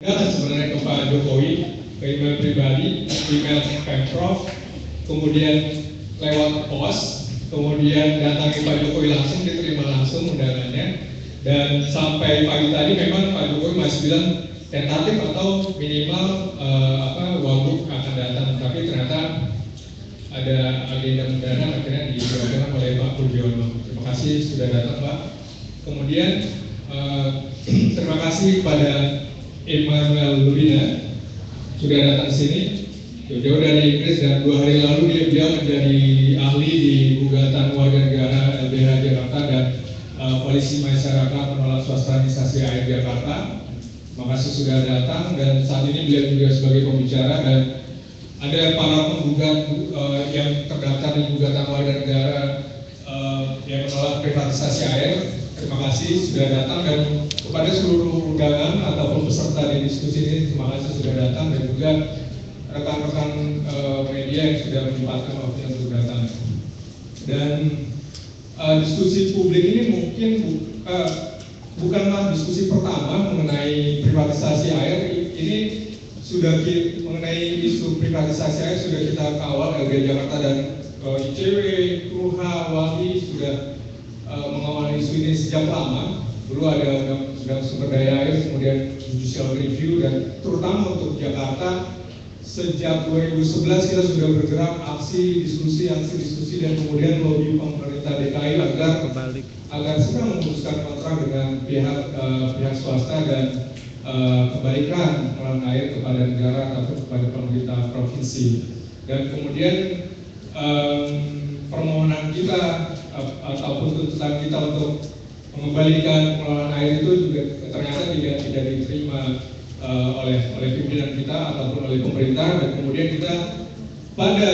sebenarnya ke Pak Jokowi, ke email pribadi, email Pemprov, kemudian lewat pos, kemudian datang ke Pak Jokowi langsung, diterima langsung undangannya, dan sampai pagi tadi memang Pak Jokowi masih bilang tentatif atau minimal Wagub akan datang, tapi ternyata ada agenda mendadak akhirnya dilakukan oleh Pak Budiono. Terima kasih sudah datang Pak. Kemudian terima kasih kepada Emmanuel Lubina sudah datang ke sini jauh-jauh dari Inggris, dan 2 hari lalu dia menjadi ahli di gugatan warga negara LBH Jakarta dan koalisi masyarakat menolak swastanisasi air Jakarta. Terima kasih sudah datang, dan saat ini beliau juga sebagai pembicara, dan ada para penggugat yang terdaftar di gugatan warga negara yang menolak privatisasi air. Terima kasih sudah datang, dan kepada seluruh undangan ataupun peserta di diskusi ini terima kasih sudah datang, dan juga rekan-rekan media yang sudah menyempatkan waktunya untuk datang. Dan diskusi publik ini mungkin bukanlah diskusi pertama mengenai privatisasi air. Ini sudah mengenai isu privatisasi air sudah kita kawal LBH Jakarta dan ICW, KUHA, WALI sudah mengawal isu ini sejak lama. Dulu ada undang sumber daya air, kemudian judicial review, dan terutama untuk Jakarta sejak 2011 kita sudah bergerak aksi diskusi, dan kemudian lobby pemerintah DKI agar segera memutuskan kontrak dengan pihak swasta dan kembalikan pengelolaan air kepada negara atau kepada pemerintah provinsi. Dan kemudian permohonan kita ataupun tuntutan kita untuk mengembalikan pengelolaan air itu juga ternyata tidak diterima oleh pimpinan kita ataupun oleh pemerintah. Dan kemudian kita pada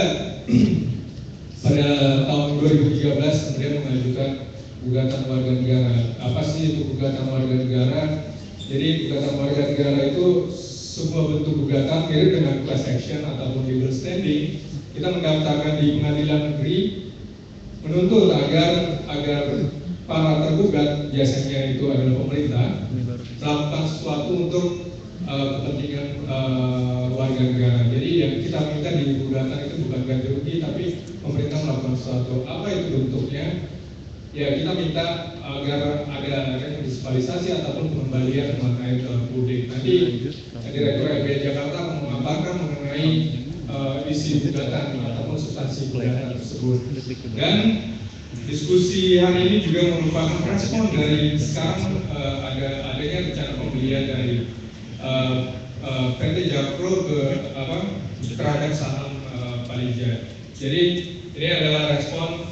tahun 2013 kemudian mengajukan gugatan warga negara. Apa sih itu gugatan warga negara? Jadi gugatan warga negara itu sebuah bentuk gugatan mirip dengan class action ataupun legal standing. Kita mendaftarkan di pengadilan negeri menuntut agar para tergugat, biasanya itu adalah pemerintah, melakukan sesuatu untuk kepentingan warga negara. Jadi yang kita minta di gugatan itu bukan ganti rugi, tapi pemerintah melakukan sesuatu. Apa itu bentuknya? Ya, kita minta agar ada munisipalisasi ataupun pengembalian pengelolaan air ke publik. Nanti Direktur LBH Jakarta memaparkan mengenai isi gugatan ataupun substansi gugatan tersebut. Dan diskusi hari ini juga merupakan respon dari sekarang adanya rencana pembelian dari PT Jakpro terhadap saham Palija. Jadi ini adalah respon.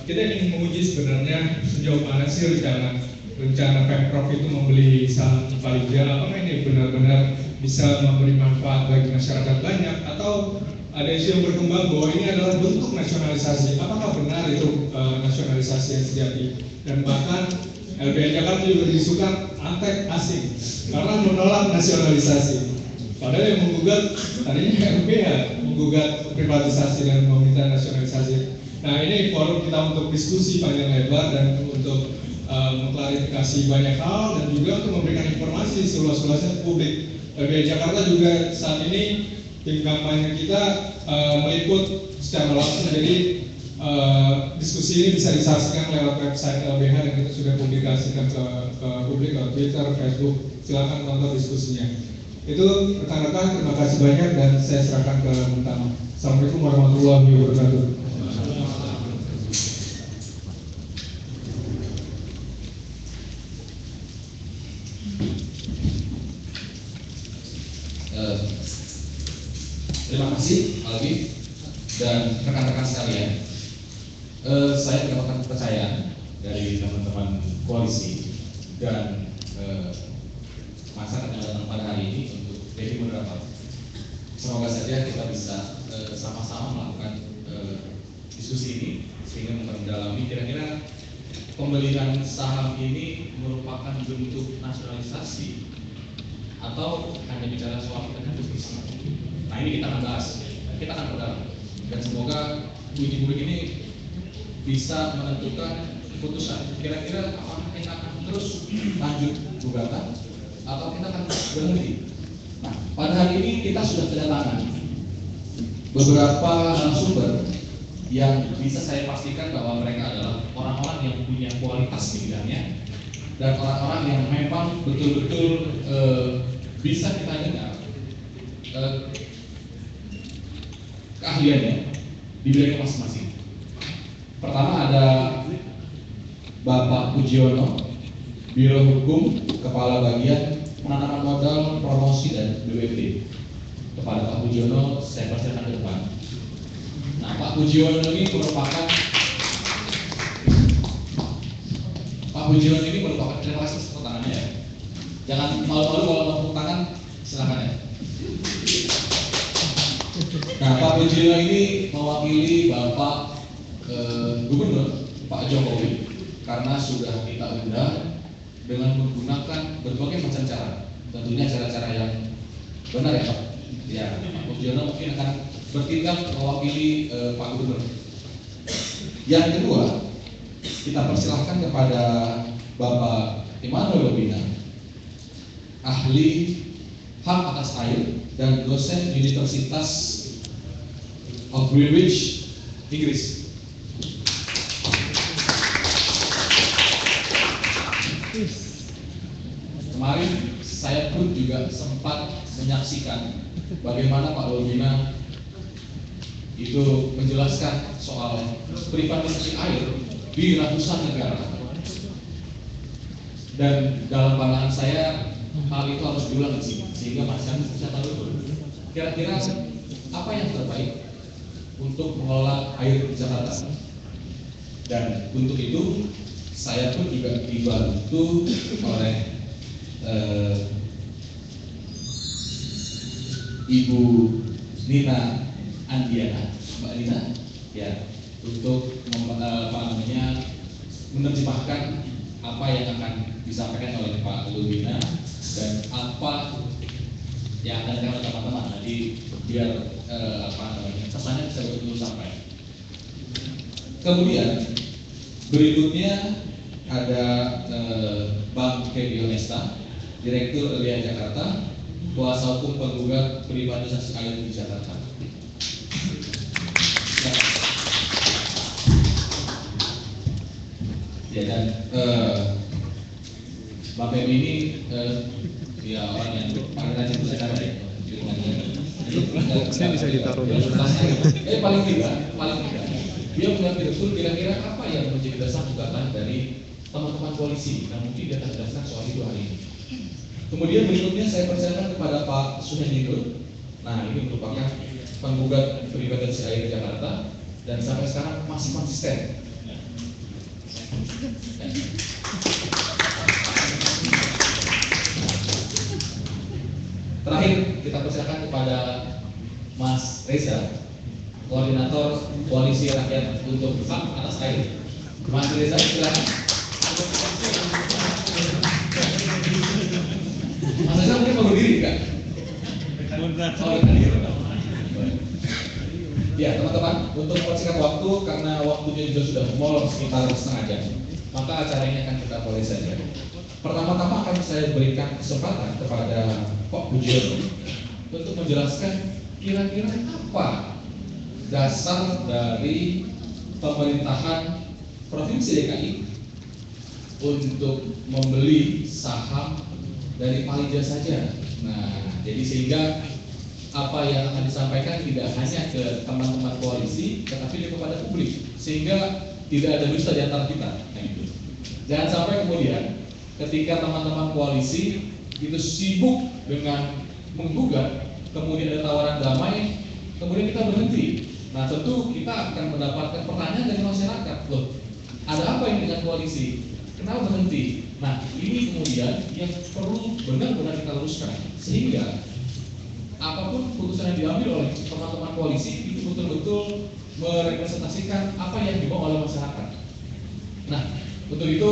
Kita ingin menguji sebenarnya sejauh mana sih rencana Pemprov itu membeli saham Palija. Apakah ini benar-benar bisa memberi manfaat bagi masyarakat banyak, atau ada isu yang berkembang bahwa ini adalah bentuk nasionalisasi. Apakah benar itu nasionalisasi yang sejati? Dan bahkan LBH Jakarta juga disukan antek asing karena menolak nasionalisasi. Padahal yang menggugat tadinya LBH menggugat privatisasi dan meminta nasionalisasi. Nah, ini forum kita untuk diskusi panjang lebar dan untuk mengklarifikasi banyak hal, dan juga untuk memberikan informasi seluas-luasnya ke publik. LBH Jakarta juga saat ini tim kampanye kita meliput secara langsung, jadi diskusi ini bisa disaksikan lewat website LBH dan kita sudah publikasikan ke publik ke Twitter, Facebook. Silakan tonton diskusinya. Itu rekan-rekan, terima kasih banyak, dan saya serahkan ke Muntama. Assalamualaikum warahmatullahi wabarakatuh. Terima kasih Albi dan rekan-rekan sekalian. Saya mendapatkan kepercayaan dari teman-teman koalisi dan masyarakat yang datang pada hari ini untuk jadi moderator. Semoga saja kita bisa sama-sama melakukan diskusi ini sehingga mendalami kira-kira pembelian saham ini merupakan bentuk nasionalisasi atau hanya bicara soal kepentingan bisnis. Nah, ini kita akan bahas, kita akan berdalam, dan semoga uji publik ini bisa menentukan keputusan kira-kira apakah kita akan terus lanjut gugatan atau kita akan berhenti. Nah, pada hari ini kita sudah kedatangan beberapa narasumber yang bisa saya pastikan bahwa mereka adalah orang-orang yang punya kualitas di bidangnya dan orang-orang yang memang betul-betul bisa kita dengar keahliannya di bidangnya masing-masing. Pertama ada Bapak Pujiono, Biro Hukum, Kepala Bagian Penanaman Modal, Promosi dan BWD. Kepada Pak Pujiono saya persilakan ke depan. Nah, Pak Pujiono ini merupakan terima kasih tepuk tangannya ya. Jangan malu-malu kalau mau tepuk tangan, silakan ya. Nah, Pak Pujiono ini mewakili Bapak Gubernur Pak Jokowi karena sudah kita undang dengan menggunakan berbagai macam cara. Tentunya cara-cara yang benar ya Pak. Ya, Pak Pujiono mungkin akan bertindak mewakili Pak Gubernur. Yang kedua, kita persilahkan kepada Bapak Immanuel Lobina, ahli HAM atas air dan dosen Universitas of Greenwich, Inggris. Kemarin saya pun juga sempat menyaksikan bagaimana Pak Lobina itu menjelaskan soal privatisasi air di ratusan negara. Dan dalam pandangan saya hal itu harus diulang di sini sehingga masyarakat bisa tahu kira-kira apa yang terbaik untuk mengelola air di Jakarta. Dan untuk itu saya pun juga dibantu oleh Ibu Nina Andiana, Mbak Nina, ya, untuk menerjemahkan apa yang akan disampaikan oleh Pak Lubina dan apa yang akan disampaikan oleh teman-teman. Nanti biar pesannya bisa betul-betul sampai. Kemudian berikutnya ada Bang Kevin Onesta, Direktur LBH Jakarta, kuasa hukum penggugat privatisasi air di Jakarta. Ya, dan Bang Femi ini ya orang yang paling rajin berbicara ya. Saya bisa ditaruh paling tidak dia mengerti betul kira-kira apa yang menjadi dasar gugatan dari teman-teman koalisi. Nah, mungkin dia akan jelaskan soal itu hari ini. Kemudian berikutnya saya persilakan kepada Pak Suhendro. Nah, ini merupakan penggugat privatisasi air Jakarta dan sampai sekarang masih konsisten. Terakhir kita persilakan kepada Mas Reza, Koordinator Koalisi Rakyat untuk HAM atas air. Mas Reza, silakan. Mas Reza mungkin mau berdiri kan? Ya teman-teman, untuk mempersingkat waktu karena waktunya juga sudah molor sekitar setengah jam, maka acara ini akan kita mulai saja. Pertama-tama akan saya berikan kesempatan kepada Pak Pujiono untuk menjelaskan kira-kira apa dasar dari pemerintahan Provinsi DKI untuk membeli saham dari Palija saja. Nah, jadi sehingga apa yang akan disampaikan tidak hanya ke teman-teman koalisi, tetapi juga kepada publik, sehingga tidak ada dusta di antara kita. Nah, itu. Jangan sampai kemudian ketika teman-teman koalisi itu sibuk dengan menggugat, kemudian ada tawaran damai, kemudian kita berhenti. Nah, tentu kita akan mendapatkan pertanyaan dari masyarakat, loh, ada apa ini dengan koalisi? Kenapa berhenti? Nah, ini kemudian yang perlu benar-benar kita luruskan, sehingga apapun keputusan yang diambil oleh teman-teman koalisi itu betul-betul merepresentasikan apa yang dibawa oleh masyarakat. Nah, untuk itu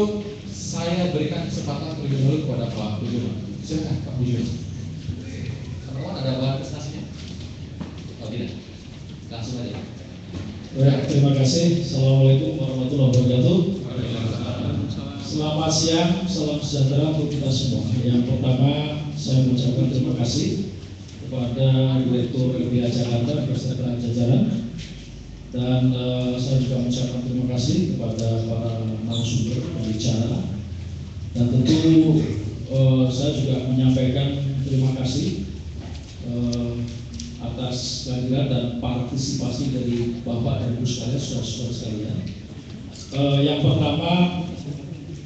saya berikan kesempatan terlebih dahulu kepada Pak Pujiono. Silakan Pak Pujiono. Teman-teman ada bahan presentasinya? Oh tidak, langsung aja. Baik, terima kasih. Assalamualaikum warahmatullahi wabarakatuh. Selamat siang, salam sejahtera untuk kita semua. Yang pertama, saya mengucapkan terima kasih kepada Direktur LBH Jakarta beserta jajaran, dan saya juga mengucapkan terima kasih kepada para narasumber pembicara, dan tentu saya juga menyampaikan terima kasih atas kehadiran dan partisipasi dari Bapak dan Ibu sekalian, saudara-saudara sekalian. Yang pertama,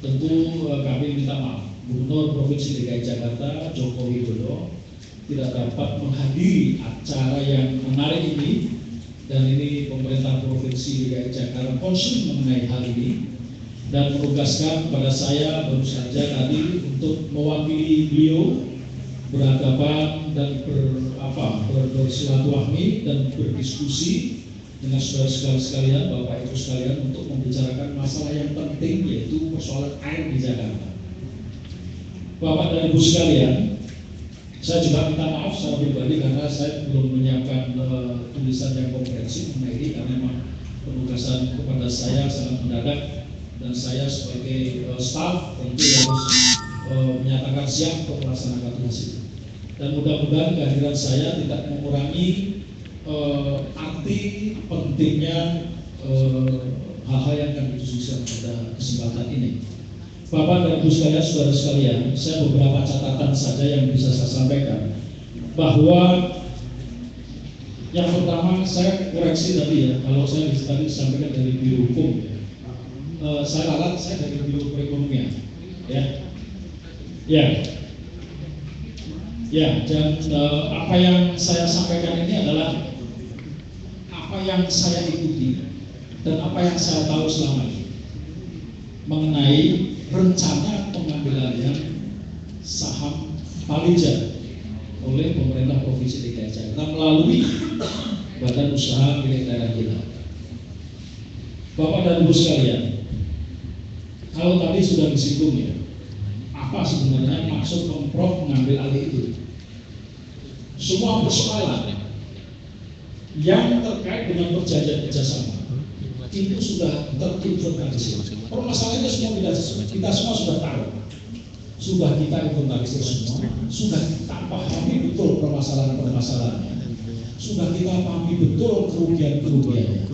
tentu kami minta maaf, Gubernur Provinsi DKI Jakarta Joko Widodo tidak dapat menghadiri acara yang menarik ini, dan ini pemerintah Provinsi DKI Jakarta concern mengenai hal ini dan menugaskan kepada saya baru saja tadi untuk mewakili beliau berhadapan dan bersilaturahmi dan berdiskusi dengan saudara-saudara sekalian, Bapak Ibu sekalian, untuk membicarakan masalah yang penting, yaitu persoalan air di Jakarta. Bapak dan Ibu sekalian, saya juga minta maaf secara pribadi karena saya belum menyiapkan tulisan yang komprehensif mengenai ini, karena memang penugasan kepada saya sangat mendadak, dan saya sebagai staf tentu harus menyatakan siap untuk melaksanakan tugas itu. Dan mudah-mudahan kehadiran saya tidak mengurangi arti pentingnya hal-hal yang akan didiskusikan pada kesempatan ini. Bapak dan Ibu sekalian, saudara sekalian, saya beberapa catatan saja yang bisa saya sampaikan. Bahwa yang pertama, saya koreksi tadi ya, kalau saya tadi disampaikan dari Biro Hukum, saya ralat, saya dari Biro Perekonomian, dan apa yang saya sampaikan ini adalah apa yang saya ikuti dan apa yang saya tahu selama ini mengenai rencana pengambilan saham Palija oleh pemerintah Provinsi DKI Jakarta melalui Badan Usaha Milik Daerah kita. Bapak dan Ibu sekalian, kalau tadi sudah disinggung ya, apa sebenarnya maksud Pemprov mengambil alih itu? Semua persoalan yang terkait dengan perjanjian kerjasama itu sudah terinventarisir. Permasalahannya semua kita semua sudah tahu, sudah kita inventarisir semua, sudah kita pahami betul permasalahan-permasalahannya, sudah kita pahami betul kerugian-kerugiannya.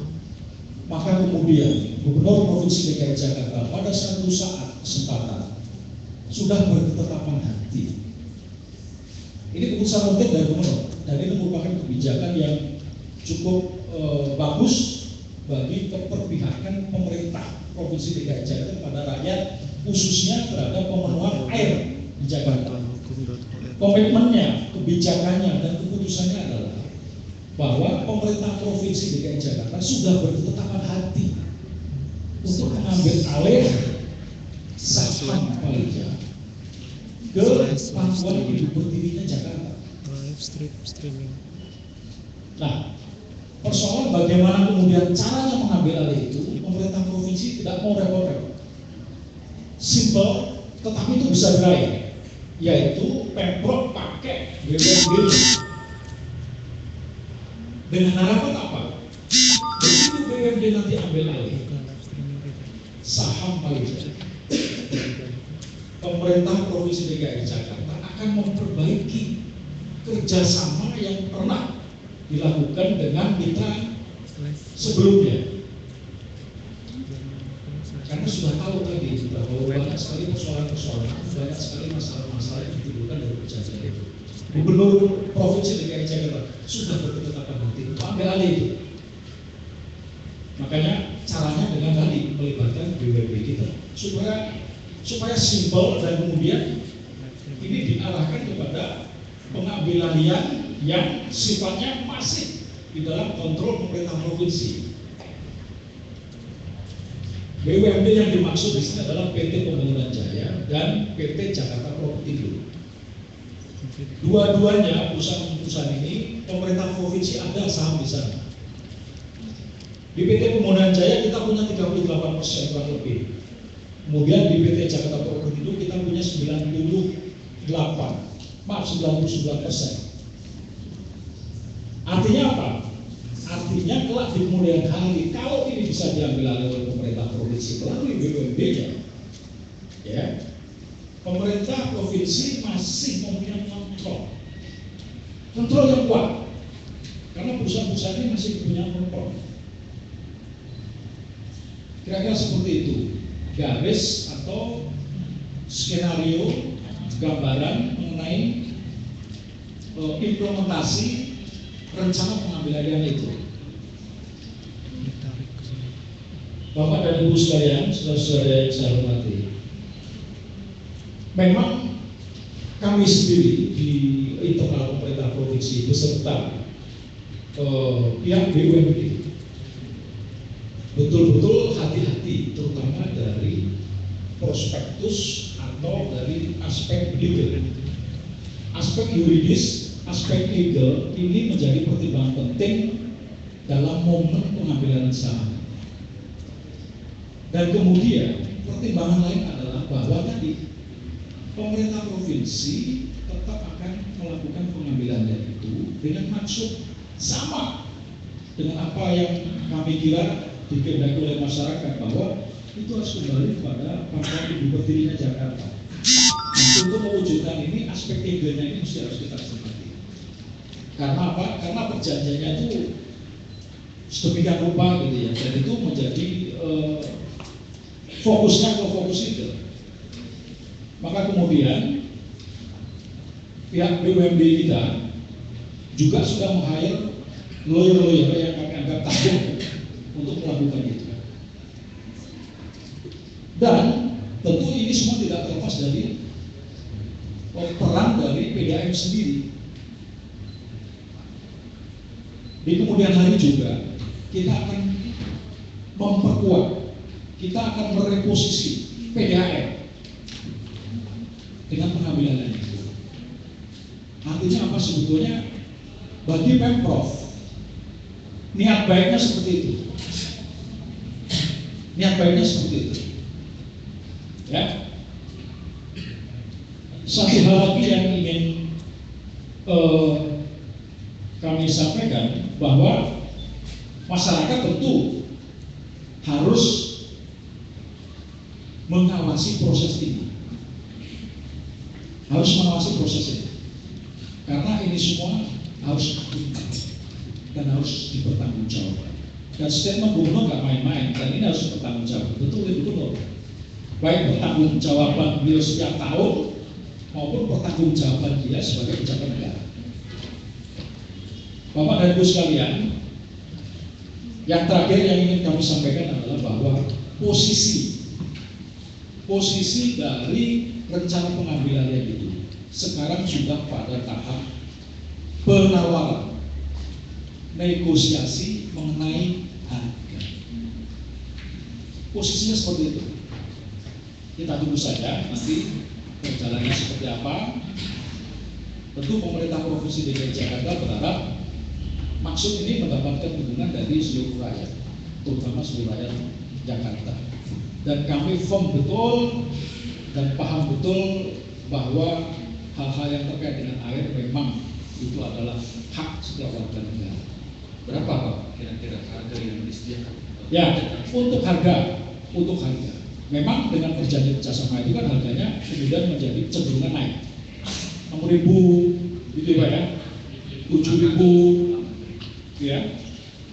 Maka kemudian Gubernur Provinsi DKI Jakarta pada satu saat kesempatan sudah berketetapan hati. Ini keputusan penting dari Gubernur, dan ini merupakan kebijakan yang cukup bagus bagi keberpihakan pemerintah Provinsi DKI Jakarta kepada rakyat, khususnya terhadap pemenuhan air di Jakarta. Komitmennya, kebijakannya, dan keputusannya adalah bahwa pemerintah Provinsi DKI Jakarta sudah berketetapan hati untuk mengambil alih saham Palija ke Pangkuan Hidup Berdirinya Jakarta. Nah, persoalan bagaimana kemudian caranya mengambil alih itu, pemerintah provinsi tidak mau repot-repot. Simple, tetapi itu bisa diraih, yaitu Pemprov pakai BUMD dengan harapan apa? Begitu BUMD nanti ambil alih saham Palija, pemerintah Provinsi DKI Jakarta akan memperbaiki kerjasama yang pernah dilakukan dengan mitra sebelumnya. Karena sudah tahu tadi bahwa banyak sekali persoalan-persoalan, banyak sekali masalah-masalah yang ditimbulkan dari perjanjian itu. Gubernur Provinsi DKI Jakarta sudah berketetapan hati ambil alih itu. Makanya caranya dengan tadi melibatkan BUMD kita supaya simpel, dan kemudian ini diarahkan kepada pengambilan yang sifatnya masif di dalam kontrol pemerintah provinsi. BUMD yang dimaksud di sini adalah PT Pembangunan Jaya dan PT Jakarta Propertindo. Dua-duanya perusahaan ini pemerintah provinsi ada saham di sana. Di PT Pembangunan Jaya kita punya 38% kurang lebih. Kemudian di PT Jakarta Propertindo kita punya 99%. Artinya apa? Artinya kelak di kemudian hari, kalau ini bisa diambil alih oleh pemerintah provinsi melalui BUMD-nya, ya, pemerintah provinsi masih mempunyai kontrol yang kuat, karena perusahaan-perusahaan ini masih punya monopol. Kira-kira seperti itu garis atau skenario gambaran mengenai implementasi rencana pengambilan itu. Bapak dan Ibu sekalian, saudara-saudara yang saya hormati, memang kami sendiri di internal pemerintah provinsi beserta pihak BUMD betul-betul hati-hati, terutama dari prospektus atau dari aspek legal, aspek yuridis, aspek legal ini menjadi pertimbangan penting dalam momen pengambilan saham. Dan kemudian pertimbangan lain adalah bahwa tadi pemerintah provinsi tetap akan melakukan pengambilannya itu dengan maksud sama dengan apa yang kami kira dikehendaki oleh masyarakat, bahwa itu harus kembali kepada pangkat ibu berdirinya Jakarta. Untuk mewujudkan ini, aspek legalnya ini harus kita cermati. Karena apa? Karena perjanjiannya itu sedemikian rupa gitu ya, dan itu menjadi fokusnya ke fokus itu. Maka kemudian pihak BUMD kita juga sudah meng-hire lawyer-lawyer yang kami anggap tangguh untuk melakukan itu. Dan tentu ini semua tidak terlepas dari peran dari PDAM sendiri. Di kemudian hari juga kita akan memperkuat, kita akan mereposisi PDAM dengan pengambilan itu. Artinya apa sebetulnya? Bagi Pemprov, niat baiknya seperti itu. Niat baiknya seperti itu. Ya. Satu hal lagi yang ingin kami sampaikan, bahwa masyarakat tentu harus mengawasi proses ini. Harus mengawasi proses ini, karena ini semua harus dan harus dipertanggungjawabkan. Dan statement gubernur nggak main-main, dan ini harus dipertanggungjawabkan. Betul itu gubernur. Baik pertanggungjawaban beliau setiap tahun maupun pertanggungjawaban dia sebagai pejabat negara. Bapak dan Ibu sekalian, yang terakhir yang ingin kami sampaikan adalah bahwa posisi dari rencana pengambilannya itu sekarang sudah pada tahap penawaran, negosiasi mengenai harga. Posisinya seperti itu. Kita tunggu saja nanti perjalanannya seperti apa. Tentu pemerintah provinsi DKI Jakarta berharap maksud ini mendapatkan dukungan dari seluruh rakyat, terutama seluruh rakyat Jakarta. Dan kami firm betul dan paham betul bahwa hal-hal yang terkait dengan air memang itu adalah hak setiap warga negara. Berapa Pak kira-kira harga yang disediakan? Ya, untuk harga. Memang dengan perjanjian kerjasama itu kan harganya kemudian menjadi cenderungan naik. 6.000 gitu ya, 7.000 ya.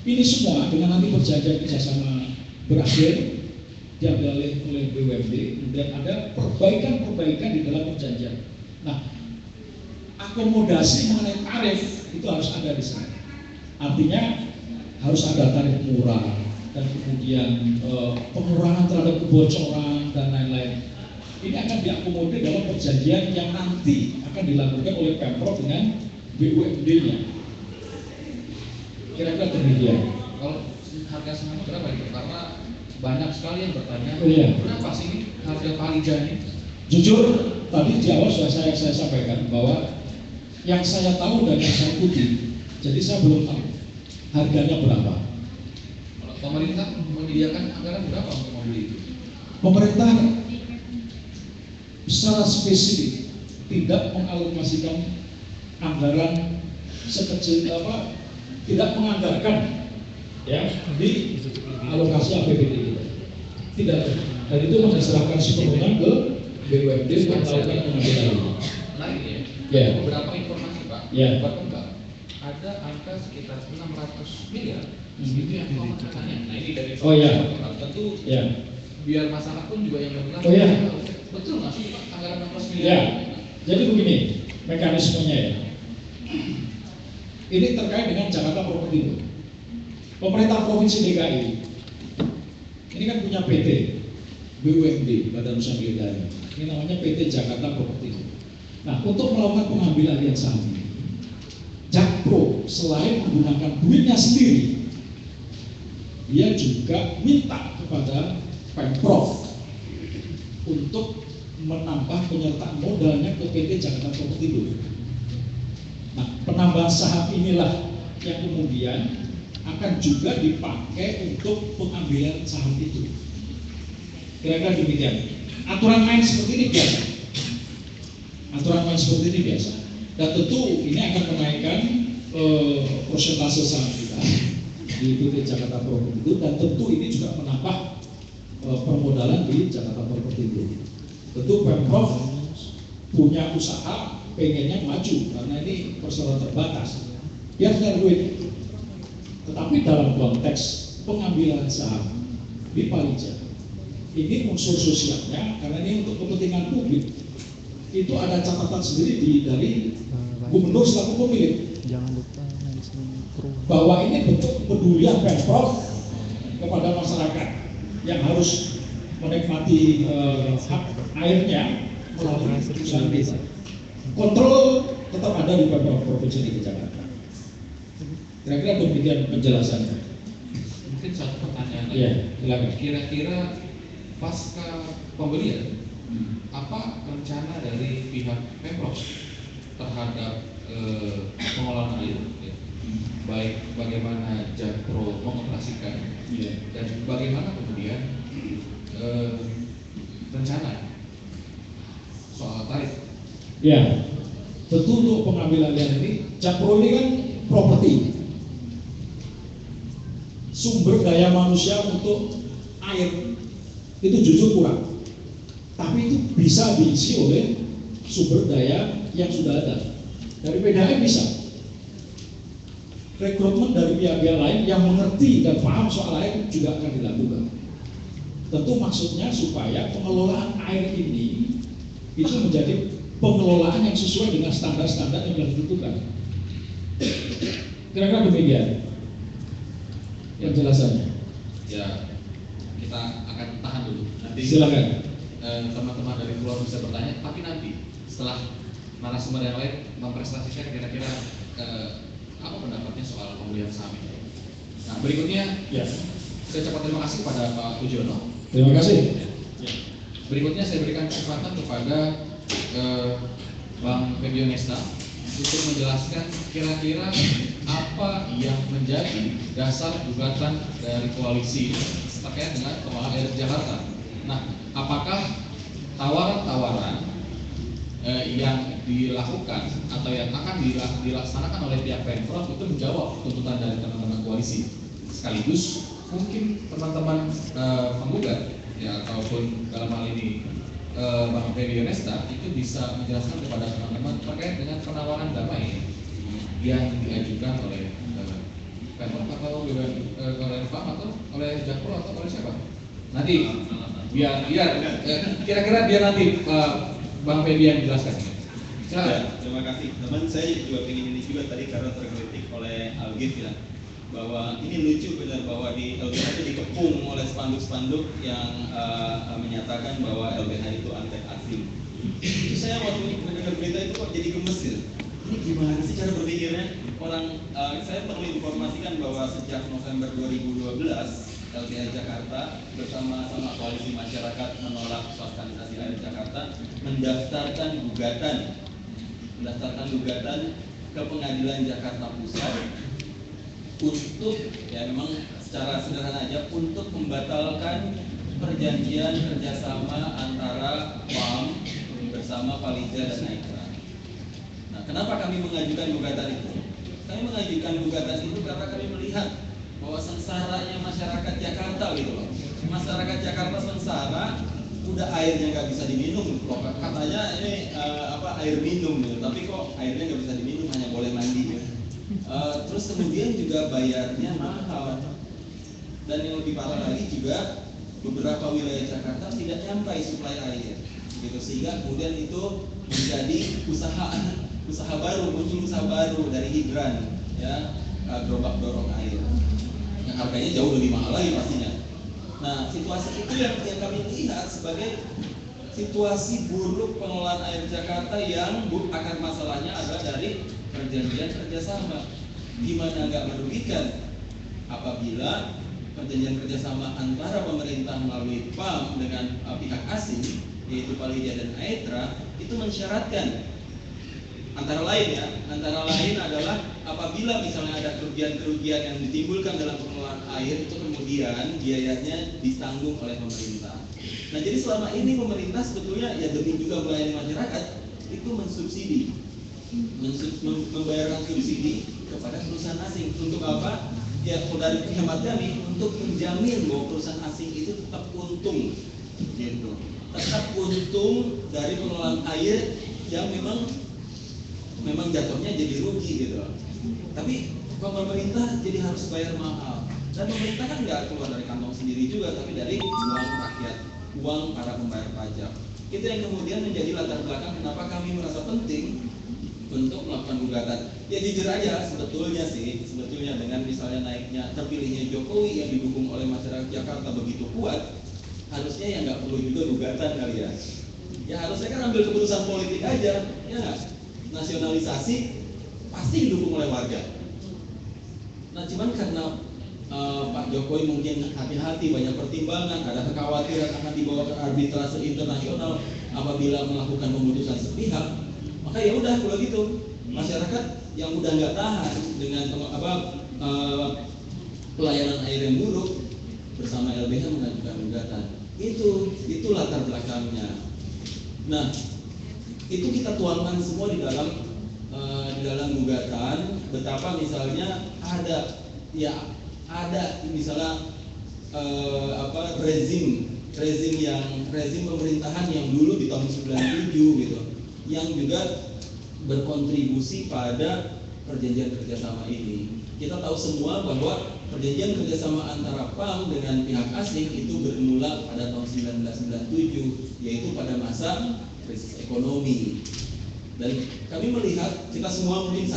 Ini semua dengan nanti perjanjian kerjasama berakhir diambil oleh BUMD, kemudian ada perbaikan di dalam perjanjian. Nah, akomodasi mengenai tarif itu harus ada di sana. Artinya harus ada tarif murah, dan kemudian pengurangan terhadap kebocoran dan lain-lain. Ini akan diakomodir dalam perjanjian yang nanti akan dilakukan oleh Pemprov dengan BUMD-nya. Kira-kira demikian. Kalau harga saham berapa itu? Karena banyak sekali yang bertanya, berapa sih ini harga Palija ini? Jujur, tadi di awal sudah saya sampaikan bahwa yang saya tahu dan yang saya ikuti, jadi saya belum tahu harganya berapa. Kalau pemerintah menyediakan anggaran berapa untuk membeli itu? Pemerintah secara spesifik tidak mengalokasikan anggaran sekecil apa, tidak menganggarkan ya di alokasi APBD kita. Tidak, dan itu diserahkan sepenuhnya ke BUMD untuk melakukan pengambilan. Menarik ya. Ya. Beberapa informasi Pak. Ya. Berkembang. Ada angka sekitar 600 miliar. Itu yang mau bertanya. Nah ini dari Oh ya. tentu Ya. biar masyarakat pun juga yang bergerak. Oh ya. Betul nggak sih Pak anggaran 600 miliar? Ya. Jadi begini mekanismenya ya. Ini terkait dengan Jakarta Property Group. Pemerintah Provinsi DKI ini kan punya PT BUMD, Badan Usaha Milik Daerah. Ini namanya PT Jakarta Property Group. Nah, untuk melakukan pengambilan alih saham ini, Jakpro selain menggunakan duitnya sendiri, dia juga minta kepada Pemprov untuk menambah penyertaan modalnya ke PT Jakarta Property Group. Nah, penambahan saham inilah yang kemudian akan juga dipakai untuk pengambilan saham itu. Kira-kira demikian. Aturan main seperti ini biasa. Aturan main seperti ini biasa. Dan tentu ini akan menaikkan persentase saham kita di PT Jakarta Property Group, dan tentu ini juga menambah permodalan di Jakarta Property Group. Tentu Pemprov punya usaha pengennya maju karena ini persoalan terbatas. Dia punya duit. Tetapi dalam konteks pengambilan saham di Palija, ini unsur sosialnya karena ini untuk kepentingan publik. Itu ada catatan sendiri dari gubernur selaku pemilik. Jangan lupa Bahwa ini bentuk kepedulian Pemprov kepada masyarakat yang harus menikmati hak airnya melalui usaha desa. Kontrol tetap ada di Pemprov Provinsi DKI Jakarta. Kira-kira demikian penjelasannya. Mungkin satu pertanyaan lagi. Iya, silakan. Kira-kira pasca pembelian, apa rencana dari pihak Pemprov terhadap pengelolaan air? Ya. Baik bagaimana Jakpro mengoperasikan, dan bagaimana kemudian rencana soal tarif? Ya, tentu untuk pengambilan alih ini, Jakpro ini kan properti. Sumber daya manusia untuk air itu jujur kurang, tapi itu bisa diisi oleh sumber daya yang sudah ada. Dari PDAM bisa rekrutmen dari pihak-pihak lain yang mengerti dan paham soal air juga akan dilakukan. Tentu maksudnya supaya pengelolaan air ini itu menjadi pengelolaan yang sesuai dengan standar-standar yang sudah ditentukan. Kira-kira demikian penjelasannya. Ya, kita akan tahan dulu. Nanti Silakan. teman-teman dari luar bisa bertanya, tapi nanti setelah narasumber yang lain mempresentasikan kira-kira apa pendapatnya soal pembelian saham ini. Nah, berikutnya Ya. saya ucapkan terima kasih kepada Pak Pujono. Terima kasih. Ya. Berikutnya saya berikan kesempatan kepada Bang Febio Nesta untuk menjelaskan kira-kira apa yang menjadi dasar gugatan dari koalisi terkait dengan pengelolaan air Jakarta. Nah, apakah tawaran-tawaran yang dilakukan atau yang akan dilaksanakan oleh pihak Pemprov itu menjawab tuntutan dari teman-teman koalisi? Sekaligus mungkin teman-teman penggugat ya, ataupun dalam hal ini Bang Febio Nesta itu bisa menjelaskan kepada teman-teman terkait dengan penawaran damai yang diajukan oleh Pemprov atau oleh PAM atau oleh Jakpro atau oleh siapa? Nanti biar kira-kira biar nanti Bang Febio yang menjelaskan. Silakan. Ya, terima kasih. Teman saya juga ingin ini juga tadi karena terkritik oleh Algif ya, bahwa ini lucu benar bahwa di LBH itu dikepung oleh spanduk-spanduk yang menyatakan bahwa LBH itu antek asing. Itu saya waktu mendengar berita itu kok jadi gemes gitu. Ini gimana sih cara berpikirnya? Orang saya perlu informasikan bahwa sejak November 2012 LBH Jakarta bersama koalisi masyarakat menolak sosialisasi air Jakarta mendaftarkan gugatan ke Pengadilan Jakarta Pusat untuk, ya memang secara sederhana aja, untuk membatalkan perjanjian kerjasama antara PAM bersama Palija dan Aitra. Nah, kenapa kami mengajukan gugatan itu? Kami mengajukan gugatan itu karena kami melihat bahwa sengsaranya masyarakat Jakarta gitu loh. Masyarakat Jakarta sengsara udah airnya nggak bisa diminum, loh katanya ini air minum gitu, tapi kok airnya nggak bisa diminum, hanya boleh mandi. Terus kemudian juga bayarnya mahal, dan yang lebih parah lagi juga beberapa wilayah Jakarta tidak nyampai suplai air, gitu, sehingga kemudian itu menjadi usaha baru, muncul usaha baru dari hidran, ya, gerobak dorong air, yang harganya jauh lebih mahal lagi pastinya. Nah, situasi itu yang kami lihat sebagai situasi buruk pengelolaan air Jakarta yang akar masalahnya adalah dari perjanjian kerjasama. Gimana nggak merugikan apabila perjanjian kerjasama antara pemerintah melalui PAM dengan pihak asing, yaitu Palidia dan Aetra, itu mensyaratkan antara lain adalah apabila misalnya ada kerugian-kerugian yang ditimbulkan dalam pengelolaan air, itu kemudian biayanya ditanggung oleh pemerintah. Nah, jadi selama ini pemerintah sebetulnya ya demi juga melayani masyarakat itu mensubsidi, membayarkan subsidi kepada perusahaan asing. Untuk apa? Ya, dari hemat kami untuk menjamin bahwa perusahaan asing itu tetap untung, gitu. Tetap untung dari pengelolaan air yang memang jatuhnya jadi rugi, gitu. Tapi pemerintah jadi harus bayar mahal. Dan pemerintah kan nggak keluar dari kantong sendiri juga, tapi dari uang rakyat, uang para pembayar pajak. Itu yang kemudian menjadi latar belakang kenapa kami merasa penting untuk melakukan gugatan. Ya jujur aja, sebetulnya dengan misalnya terpilihnya Jokowi yang didukung oleh masyarakat Jakarta begitu kuat, harusnya ya nggak perlu juga gugatan kali ya. Ya harusnya kan ambil keputusan politik aja, ya nggak? Nasionalisasi pasti didukung oleh warga. Nah, cuman karena Pak Jokowi mungkin hati-hati, banyak pertimbangan, ada kekhawatiran akan dibawa ke arbitrase internasional apabila melakukan pemutusan sepihak, maka ya udah kalau gitu masyarakat yang udah nggak tahan dengan pelayanan air yang buruk bersama LBH mengajukan gugatan. Itu latar belakangnya. Nah, itu kita tuangkan semua di dalam gugatan. Betapa misalnya ada misalnya rezim pemerintahan yang dulu di tahun 97 gitu, yang juga berkontribusi pada perjanjian kerjasama ini. Kita tahu semua bahwa perjanjian kerjasama antara PAM dengan pihak asing itu bermula pada tahun 1997, yaitu pada masa krisis ekonomi. Dan kami melihat, kita semua mungkin